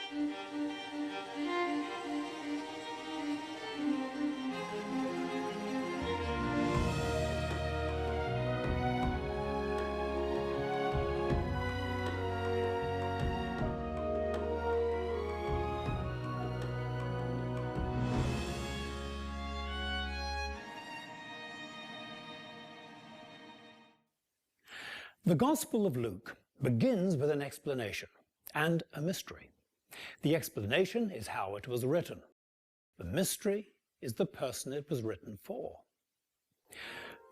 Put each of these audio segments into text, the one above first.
The Gospel of Luke begins with an explanation and a mystery. The explanation is how it was written. The mystery is the person it was written for.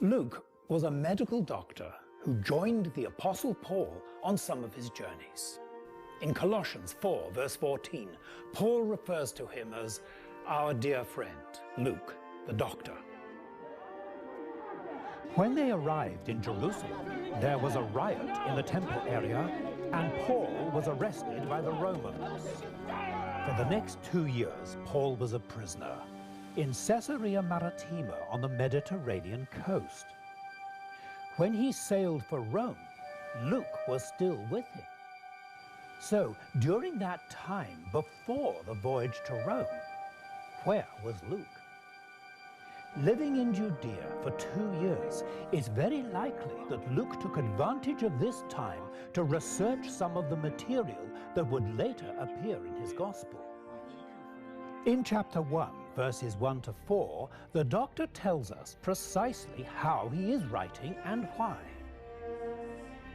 Luke was a medical doctor who joined the Apostle Paul on some of his journeys. In Colossians 4, verse 14, Paul refers to him as our dear friend, Luke, the doctor. When they arrived in Jerusalem, there was a riot in the temple area, and Paul was arrested by the Romans. For the next 2 years, Paul was a prisoner in Caesarea Maritima on the Mediterranean coast. When he sailed for Rome, Luke was still with him. So, during that time, before the voyage to Rome, where was Luke? Living in Judea for 2 years, it's very likely that Luke took advantage of this time to research some of the material that would later appear in his Gospel. In chapter 1, verses 1 to 4, the doctor tells us precisely how he is writing and why.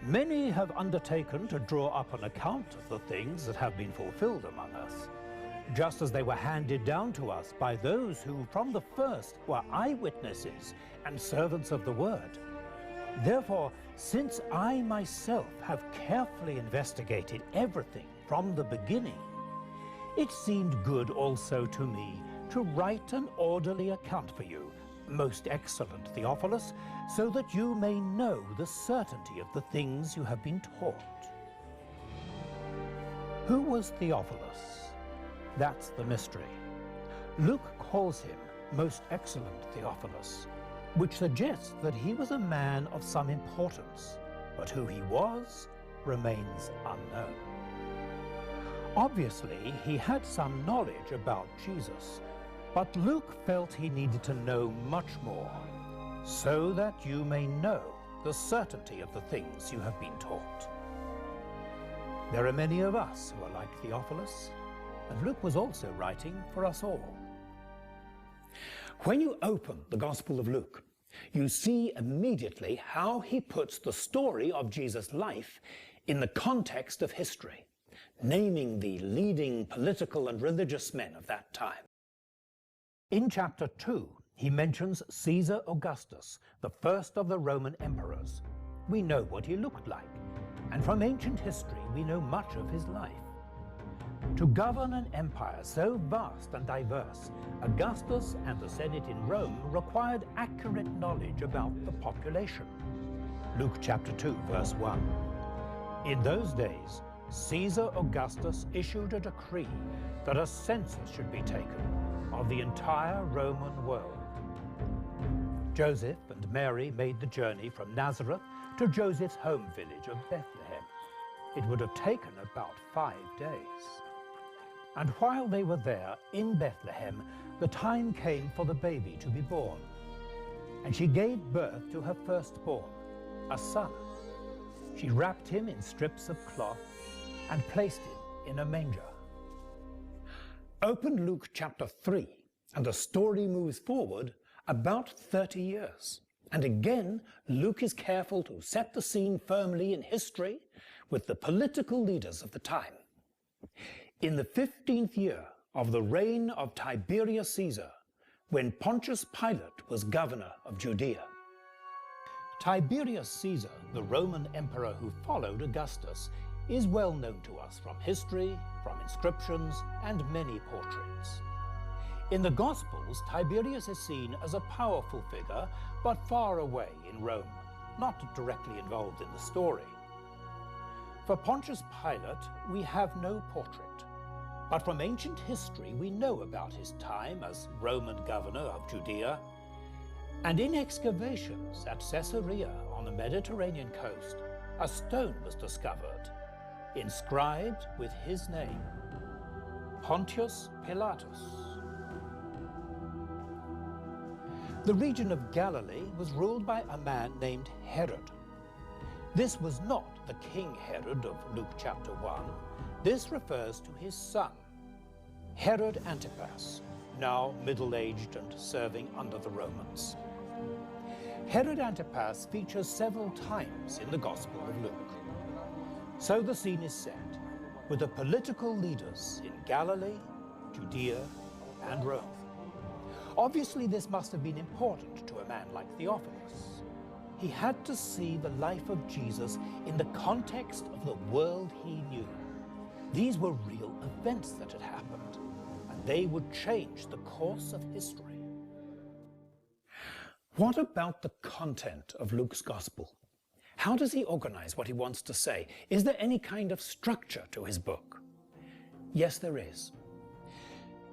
Many have undertaken to draw up an account of the things that have been fulfilled among us, just as they were handed down to us by those who from the first were eyewitnesses and servants of the word. Therefore, since I myself have carefully investigated everything from the beginning, it seemed good also to me to write an orderly account for you, most excellent Theophilus, so that you may know the certainty of the things you have been taught. Who was Theophilus? That's the mystery. Luke calls him most excellent Theophilus, which suggests that he was a man of some importance, but who he was remains unknown. Obviously, he had some knowledge about Jesus, but Luke felt he needed to know much more, so that you may know the certainty of the things you have been taught. There are many of us who are like Theophilus, and Luke was also writing for us all. When you open the Gospel of Luke, you see immediately how he puts the story of Jesus' life in the context of history, naming the leading political and religious men of that time. In chapter 2, he mentions Caesar Augustus, the first of the Roman emperors. We know what he looked like, and from ancient history we know much of his life. To govern an empire so vast and diverse, Augustus and the Senate in Rome required accurate knowledge about the population. Luke chapter 2, verse 1. In those days, Caesar Augustus issued a decree that a census should be taken of the entire Roman world. Joseph and Mary made the journey from Nazareth to Joseph's home village of Bethlehem. It would have taken about 5 days. And while they were there in Bethlehem, the time came for the baby to be born. And she gave birth to her firstborn, a son. She wrapped him in strips of cloth and placed him in a manger. Open Luke chapter 3, and the story moves forward about 30 years. And again, Luke is careful to set the scene firmly in history with the political leaders of the time. In the 15th year of the reign of Tiberius Caesar, when Pontius Pilate was governor of Judea. Tiberius Caesar, the Roman emperor who followed Augustus, is well known to us from history, from inscriptions, and many portraits. In the Gospels, Tiberius is seen as a powerful figure, but far away in Rome, not directly involved in the story. For Pontius Pilate, we have no portrait, but from ancient history we know about his time as Roman governor of Judea, and in excavations at Caesarea on the Mediterranean coast, a stone was discovered, inscribed with his name. Pontius Pilatus. The region of Galilee was ruled by a man named Herod. This was not the King Herod of Luke chapter 1. This refers to his son, Herod Antipas, now middle-aged and serving under the Romans. Herod Antipas features several times in the Gospel of Luke. So the scene is set with the political leaders in Galilee, Judea, and Rome. Obviously, this must have been important to a man like Theophilus. He had to see the life of Jesus in the context of the world he knew. These were real events that had happened, and they would change the course of history. What about the content of Luke's Gospel? How does he organize what he wants to say? Is there any kind of structure to his book? Yes, there is.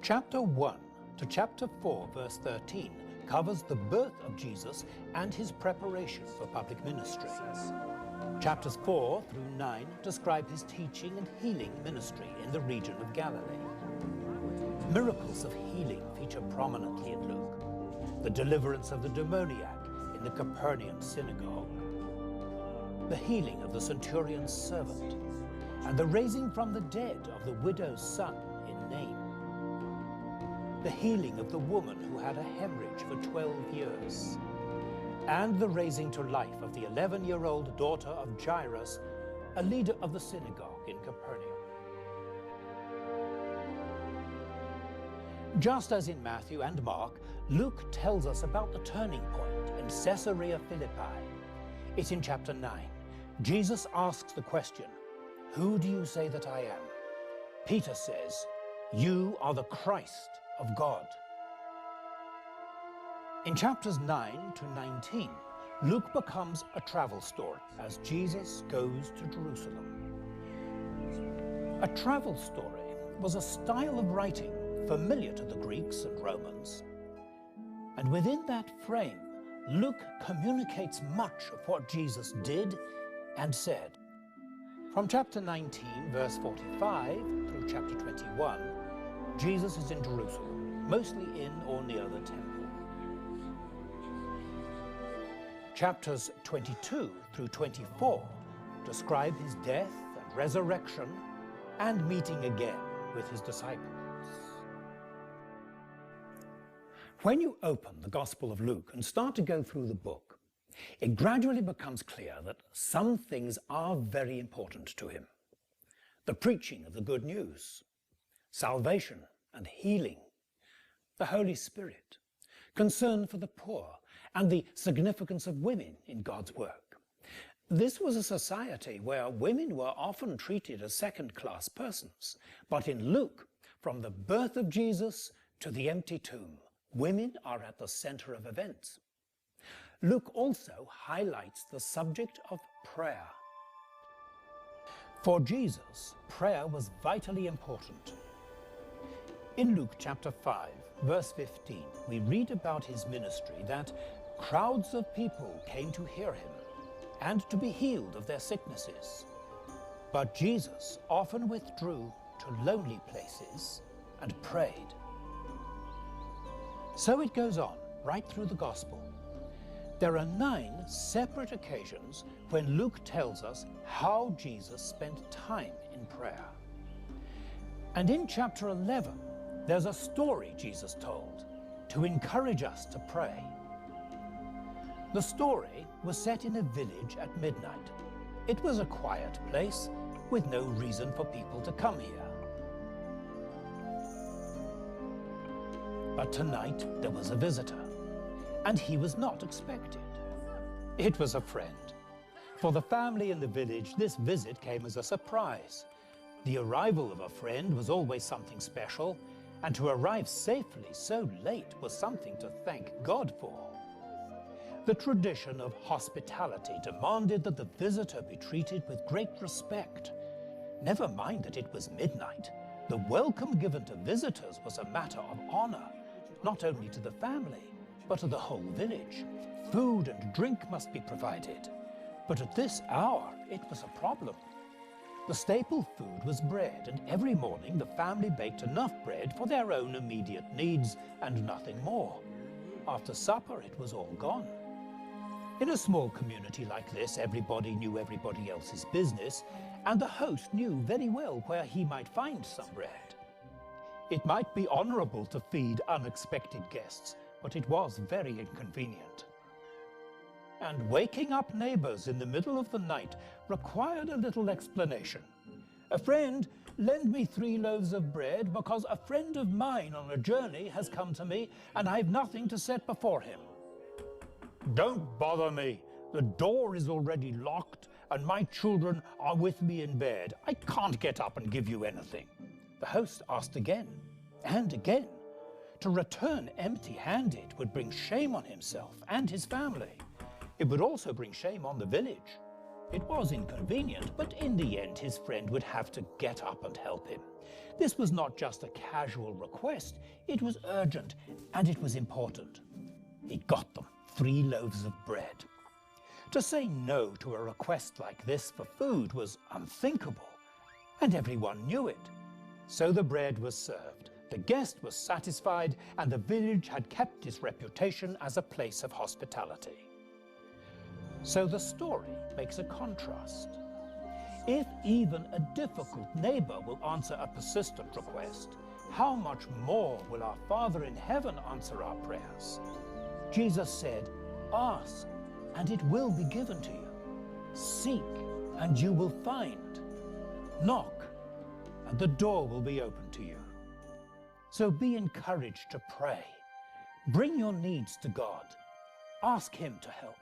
Chapter 1 to chapter 4, verse 13, covers the birth of Jesus and his preparation for public ministry. Chapters 4 through 9 describe his teaching and healing ministry in the region of Galilee. Miracles of healing feature prominently in Luke. The deliverance of the demoniac in the Capernaum synagogue, the healing of the centurion's servant, and the raising from the dead of the widow's son in Nain. The healing of the woman who had a hemorrhage for 12 years, and the raising to life of the 11-year-old daughter of Jairus, a leader of the synagogue in Capernaum. Just as in Matthew and Mark, Luke tells us about the turning point in Caesarea Philippi. It's in chapter 9. Jesus asks the question, "Who do you say that I am?" Peter says, "You are the Christ of God." In chapters 9 to 19, Luke becomes a travel story as Jesus goes to Jerusalem. A travel story was a style of writing familiar to the Greeks and Romans. And within that frame, Luke communicates much of what Jesus did and said. From chapter 19, verse 45 through chapter 21, Jesus is in Jerusalem, mostly in or near the temple. Chapters 22 through 24 describe his death and resurrection and meeting again with his disciples. When you open the Gospel of Luke and start to go through the book, it gradually becomes clear that some things are very important to him. The preaching of the good news, salvation and healing, the Holy Spirit, concern for the poor, and the significance of women in God's work. This was a society where women were often treated as second-class persons, but in Luke, from the birth of Jesus to the empty tomb, women are at the center of events. Luke also highlights the subject of prayer. For Jesus, prayer was vitally important. In Luke chapter 5, verse 15, we read about his ministry that crowds of people came to hear him and to be healed of their sicknesses. But Jesus often withdrew to lonely places and prayed. So it goes on right through the Gospel. There are 9 separate occasions when Luke tells us how Jesus spent time in prayer. And in chapter 11, there's a story Jesus told to encourage us to pray. The story was set in a village at midnight. It was a quiet place with no reason for people to come here. But tonight there was a visitor, and he was not expected. It was a friend. For the family in the village, this visit came as a surprise. The arrival of a friend was always something special, and to arrive safely so late was something to thank God for. The tradition of hospitality demanded that the visitor be treated with great respect. Never mind that it was midnight. The welcome given to visitors was a matter of honor, not only to the family, but to the whole village. Food and drink must be provided. But at this hour, it was a problem. The staple food was bread, and every morning the family baked enough bread for their own immediate needs and nothing more. After supper, it was all gone. In a small community like this, everybody knew everybody else's business, and the host knew very well where he might find some bread. It might be honorable to feed unexpected guests, but it was very inconvenient. And waking up neighbors in the middle of the night required a little explanation. "A friend, lend me 3 loaves of bread because a friend of mine on a journey has come to me and I've nothing to set before him." "Don't bother me. The door is already locked and my children are with me in bed. I can't get up and give you anything." The host asked again and again. To return empty-handed would bring shame on himself and his family. It would also bring shame on the village. It was inconvenient, but in the end his friend would have to get up and help him. This was not just a casual request, it was urgent and it was important. He got them 3 loaves of bread. To say no to a request like this for food was unthinkable, and everyone knew it. So the bread was served, the guest was satisfied, and the village had kept its reputation as a place of hospitality. So the story makes a contrast. If even a difficult neighbor will answer a persistent request, how much more will our Father in heaven answer our prayers? Jesus said, "Ask, and it will be given to you. Seek, and you will find. Knock, and the door will be opened to you." So be encouraged to pray. Bring your needs to God. Ask Him to help.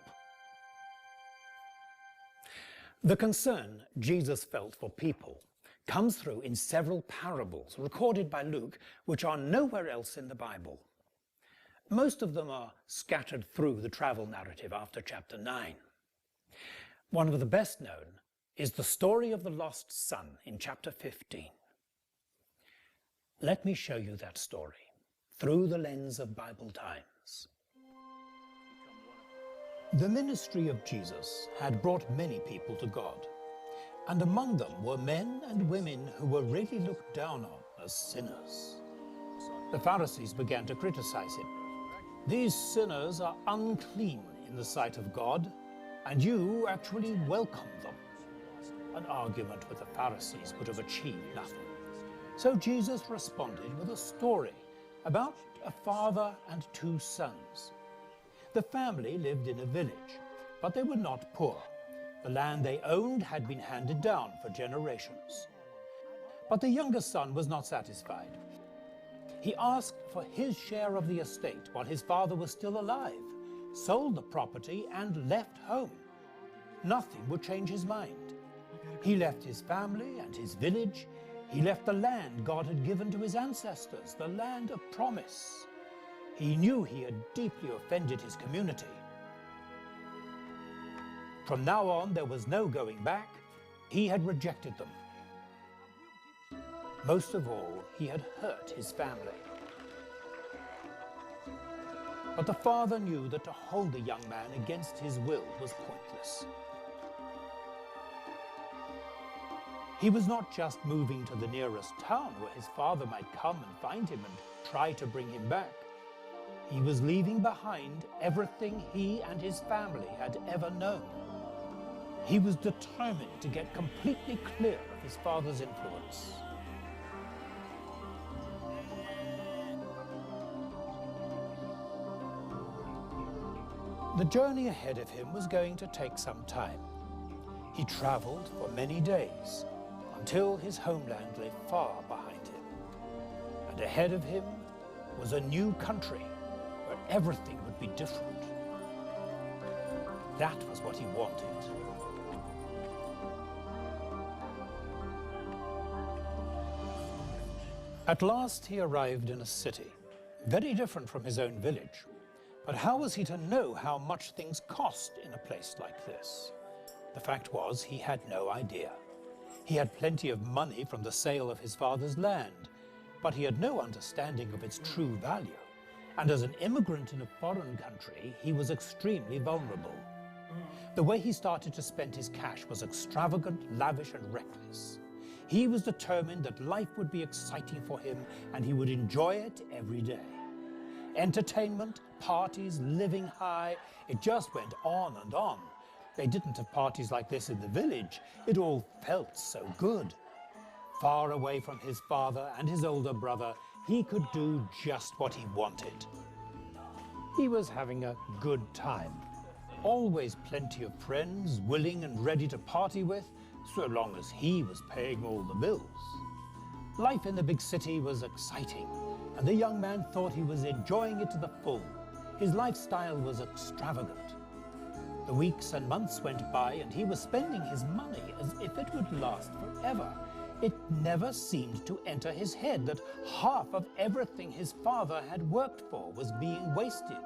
The concern Jesus felt for people comes through in several parables recorded by Luke, which are nowhere else in the Bible. Most of them are scattered through the travel narrative after chapter 9. One of the best known is the story of the lost son in chapter 15. Let me show you that story through the lens of Bible times. The ministry of Jesus had brought many people to God, and among them were men and women who were really looked down on as sinners. The Pharisees began to criticize him. "These sinners are unclean in the sight of God, and you actually welcome them." An argument with the Pharisees would have achieved nothing. So Jesus responded with a story about a father and 2 sons. The family lived in a village, but they were not poor. The land they owned had been handed down for generations. But the younger son was not satisfied. He asked for his share of the estate while his father was still alive, sold the property and left home. Nothing would change his mind. He left his family and his village. He left the land God had given to his ancestors, the land of promise. He knew he had deeply offended his community. From now on, there was no going back. He had rejected them. Most of all, he had hurt his family. But the father knew that to hold the young man against his will was pointless. He was not just moving to the nearest town where his father might come and find him and try to bring him back. He was leaving behind everything he and his family had ever known. He was determined to get completely clear of his father's influence. The journey ahead of him was going to take some time. He traveled for many days until his homeland lay far behind him. And ahead of him was a new country where everything would be different. That was what he wanted. At last he arrived in a city, very different from his own village. But how was he to know how much things cost in a place like this? The fact was, he had no idea. He had plenty of money from the sale of his father's land, but he had no understanding of its true value. And as an immigrant in a foreign country, he was extremely vulnerable. The way he started to spend his cash was extravagant, lavish, and reckless. He was determined that life would be exciting for him and he would enjoy it every day. Entertainment, parties, living high, it just went on and on. They didn't have parties like this in the village. It all felt so good. Far away from his father and his older brother, he could do just what he wanted. He was having a good time. Always plenty of friends, willing and ready to party with, so long as he was paying all the bills. Life in the big city was exciting, and the young man thought he was enjoying it to the full. His lifestyle was extravagant. The weeks and months went by, and he was spending his money as if it would last forever. It never seemed to enter his head that half of everything his father had worked for was being wasted,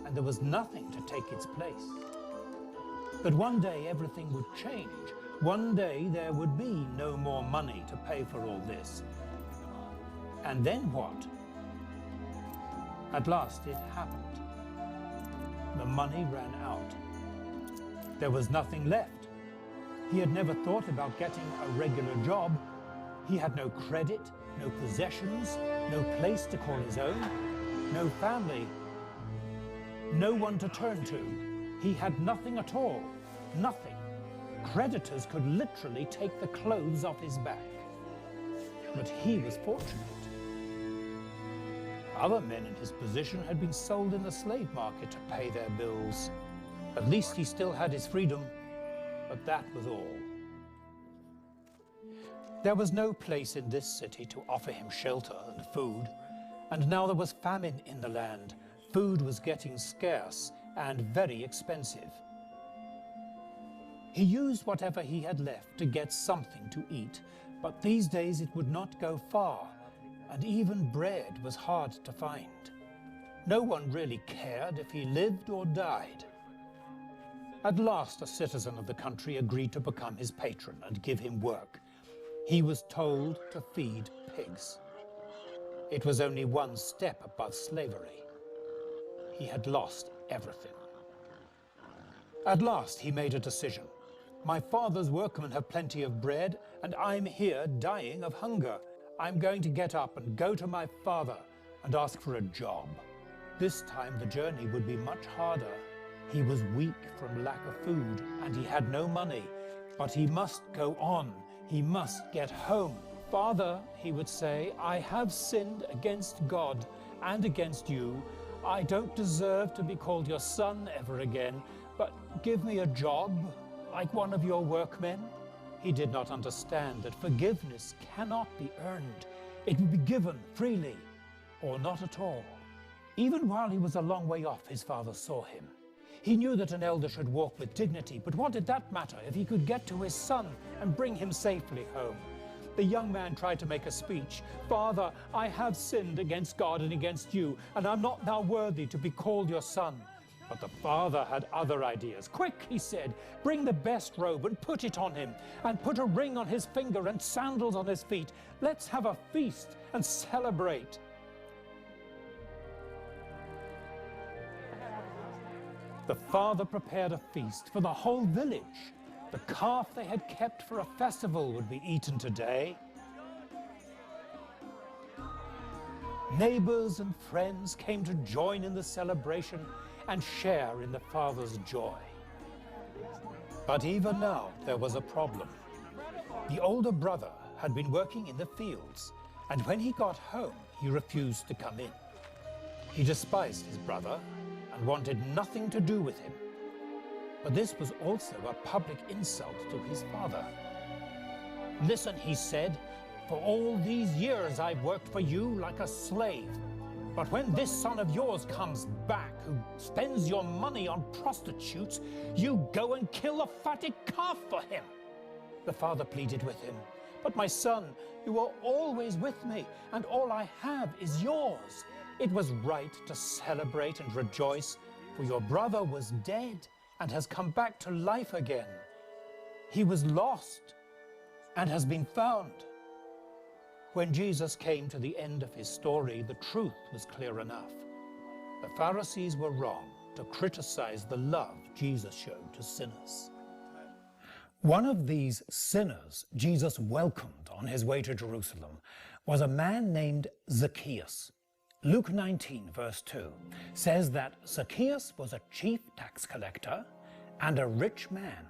and there was nothing to take its place. But one day everything would change. One day there would be no more money to pay for all this. And then what? At last it happened. The money ran out. There was nothing left. He had never thought about getting a regular job. He had no credit, no possessions, no place to call his own, no family, no one to turn to. He had nothing at all, nothing. Creditors could literally take the clothes off his back. But he was fortunate. Other men in his position had been sold in the slave market to pay their bills. At least he still had his freedom, but that was all. There was no place in this city to offer him shelter and food, and now there was famine in the land. Food was getting scarce and very expensive. He used whatever he had left to get something to eat, but these days it would not go far, and even bread was hard to find. No one really cared if he lived or died. At last, a citizen of the country agreed to become his patron and give him work. He was told to feed pigs. It was only one step above slavery. He had lost everything. At last, he made a decision. My father's workmen have plenty of bread, and I'm here dying of hunger. I'm going to get up and go to my father and ask for a job. This time the journey would be much harder. He was weak from lack of food, and he had no money. But he must go on. He must get home. Father, he would say, I have sinned against God and against you. I don't deserve to be called your son ever again, but give me a job like one of your workmen. He did not understand that forgiveness cannot be earned. It will be given freely or not at all. Even while he was a long way off, his father saw him. He knew that an elder should walk with dignity, but what did that matter if he could get to his son and bring him safely home? The young man tried to make a speech. Father, I have sinned against God and against you, and I'm not now worthy to be called your son. But the father had other ideas. Quick, he said, bring the best robe and put it on him, and put a ring on his finger and sandals on his feet. Let's have a feast and celebrate. The father prepared a feast for the whole village. The calf they had kept for a festival would be eaten today. Neighbors and friends came to join in the celebration and share in the father's joy. But even now there was a problem. The older brother had been working in the fields, and when he got home, he refused to come in. He despised his brother and wanted nothing to do with him. But this was also a public insult to his father. Listen, he said, for all these years I've worked for you like a slave. But when this son of yours comes back, who spends your money on prostitutes, you go and kill a fatted calf for him. The father pleaded with him, but my son, you are always with me, and all I have is yours. It was right to celebrate and rejoice, for your brother was dead and has come back to life again. He was lost and has been found. When Jesus came to the end of his story, the truth was clear enough. The Pharisees were wrong to criticize the love Jesus showed to sinners. One of these sinners Jesus welcomed on his way to Jerusalem was a man named Zacchaeus. Luke 19, verse 2, says that Zacchaeus was a chief tax collector and a rich man.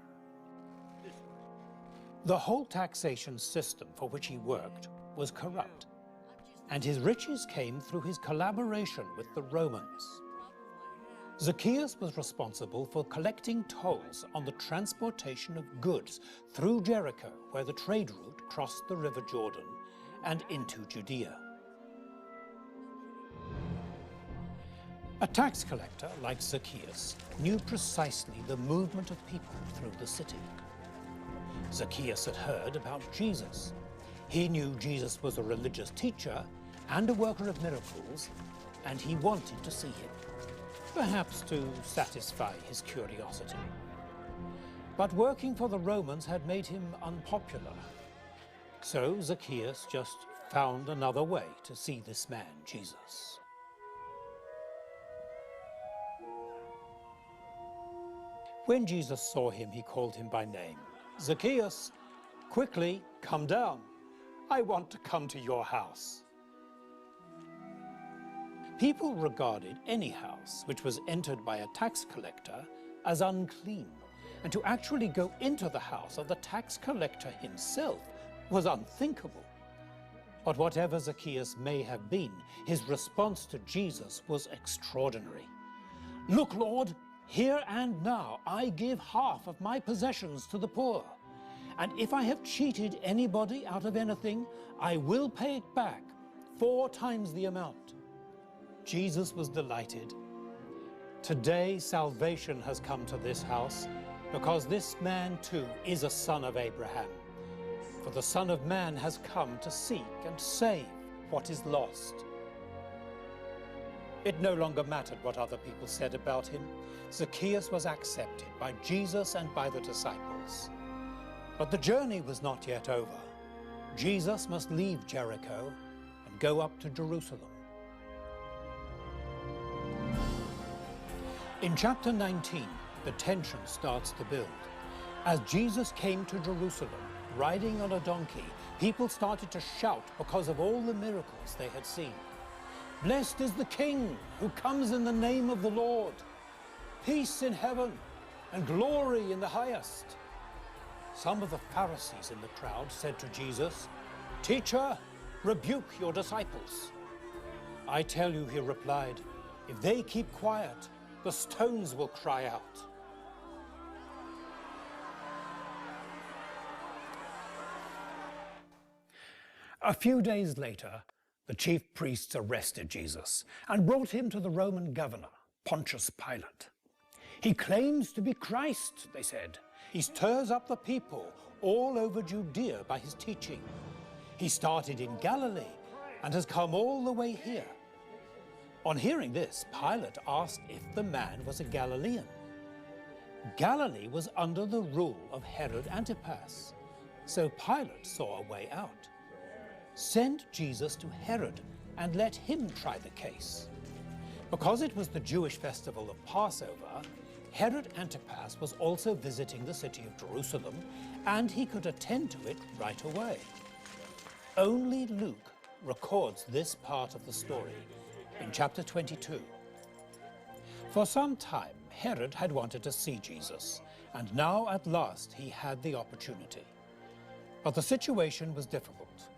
The whole taxation system for which he worked was corrupt, and his riches came through his collaboration with the Romans. Zacchaeus was responsible for collecting tolls on the transportation of goods through Jericho, where the trade route crossed the River Jordan and into Judea. A tax collector like Zacchaeus knew precisely the movement of people through the city. Zacchaeus had heard about Jesus. He knew Jesus was a religious teacher and a worker of miracles, and he wanted to see him, perhaps to satisfy his curiosity. But working for the Romans had made him unpopular. So Zacchaeus just found another way to see this man, Jesus. When Jesus saw him, he called him by name. "Zacchaeus, quickly come down. I want to come to your house." People regarded any house which was entered by a tax collector as unclean, and to actually go into the house of the tax collector himself was unthinkable. But whatever Zacchaeus may have been, his response to Jesus was extraordinary. "Look, Lord, here and now I give half of my possessions to the poor, and if I have cheated anybody out of anything, I will pay it back 4 times the amount." Jesus was delighted. Today salvation has come to this house, because this man too is a son of Abraham. For the Son of Man has come to seek and save what is lost. It no longer mattered what other people said about him. Zacchaeus was accepted by Jesus and by the disciples. But the journey was not yet over. Jesus must leave Jericho and go up to Jerusalem. In chapter 19, the tension starts to build. As Jesus came to Jerusalem, riding on a donkey, people started to shout because of all the miracles they had seen. "Blessed is the King who comes in the name of the Lord. Peace in heaven and glory in the highest." Some of the Pharisees in the crowd said to Jesus, "Teacher, rebuke your disciples." "I tell you," he replied, "if they keep quiet, the stones will cry out." A few days later, the chief priests arrested Jesus and brought him to the Roman governor, Pontius Pilate. "He claims to be Christ," they said. "He stirs up the people all over Judea by his teaching. He started in Galilee and has come all the way here." On hearing this, Pilate asked if the man was a Galilean. Galilee was under the rule of Herod Antipas, so Pilate saw a way out. Send Jesus to Herod and let him try the case. Because it was the Jewish festival of Passover, Herod Antipas was also visiting the city of Jerusalem, and he could attend to it right away. Only Luke records this part of the story in chapter 22. For some time, Herod had wanted to see Jesus, and now at last he had the opportunity. But the situation was difficult.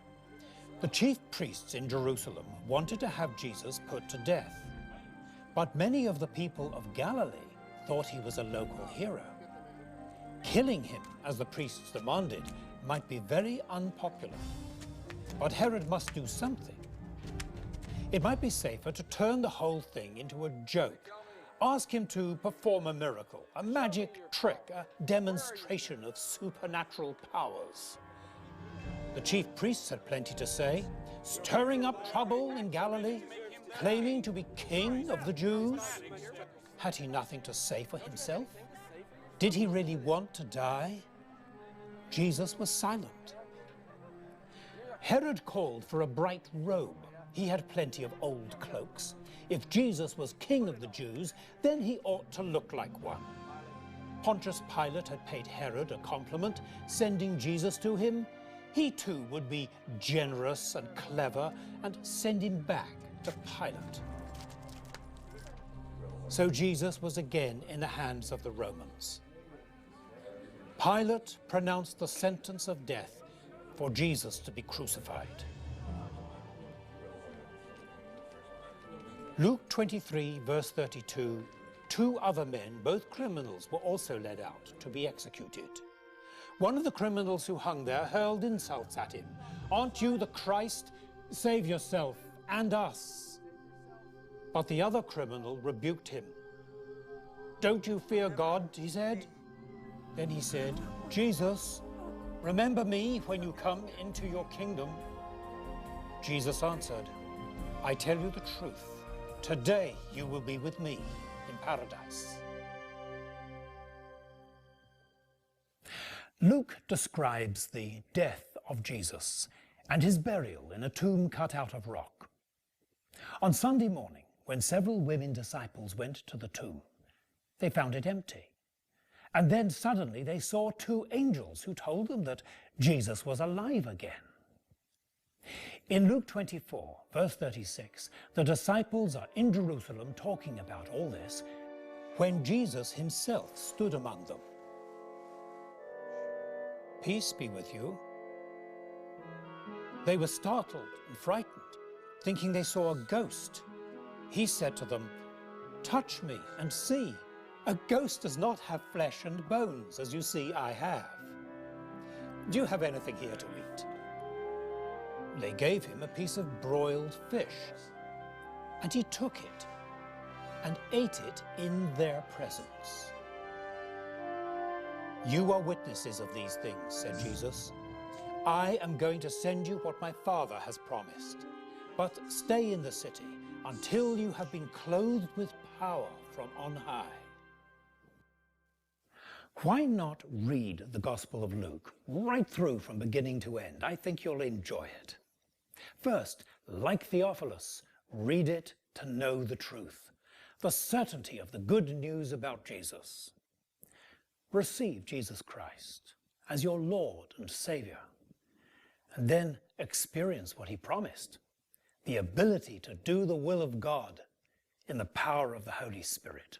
The chief priests in Jerusalem wanted to have Jesus put to death, but many of the people of Galilee thought he was a local hero. Killing him, as the priests demanded, might be very unpopular. But Herod must do something. It might be safer to turn the whole thing into a joke. Ask him to perform a miracle, a magic trick, a demonstration of supernatural powers. The chief priests had plenty to say, stirring up trouble in Galilee, claiming to be king of the Jews. Had he nothing to say for himself? Did he really want to die? Jesus was silent. Herod called for a bright robe. He had plenty of old cloaks. If Jesus was king of the Jews, then he ought to look like one. Pontius Pilate had paid Herod a compliment, sending Jesus to him, he too would be generous and clever and send him back to Pilate. So Jesus was again in the hands of the Romans. Pilate pronounced the sentence of death for Jesus to be crucified. Luke 23, verse 32, 2 other men, both criminals, were also led out to be executed. One of the criminals who hung there hurled insults at him. "Aren't you the Christ? Save yourself and us." But the other criminal rebuked him. "Don't you fear God?" he said. Then he said, "Jesus, remember me when you come into your kingdom." Jesus answered, "I tell you the truth. Today you will be with me in paradise." Luke describes the death of Jesus and his burial in a tomb cut out of rock. On Sunday morning, when several women disciples went to the tomb, they found it empty. And then suddenly they saw 2 angels who told them that Jesus was alive again. In Luke 24, verse 36, the disciples are in Jerusalem talking about all this when Jesus himself stood among them. "Peace be with you." They were startled and frightened, thinking they saw a ghost. He said to them, "Touch me and see. A ghost does not have flesh and bones, as you see I have. Do you have anything here to eat?" They gave him a piece of broiled fish, and he took it and ate it in their presence. "You are witnesses of these things," said Jesus. "I am going to send you what my Father has promised, but stay in the city until you have been clothed with power from on high." Why not read the Gospel of Luke right through from beginning to end? I think you'll enjoy it. First, like Theophilus, read it to know the truth, the certainty of the good news about Jesus. Receive Jesus Christ as your Lord and Savior, and then experience what he promised, the ability to do the will of God in the power of the Holy Spirit.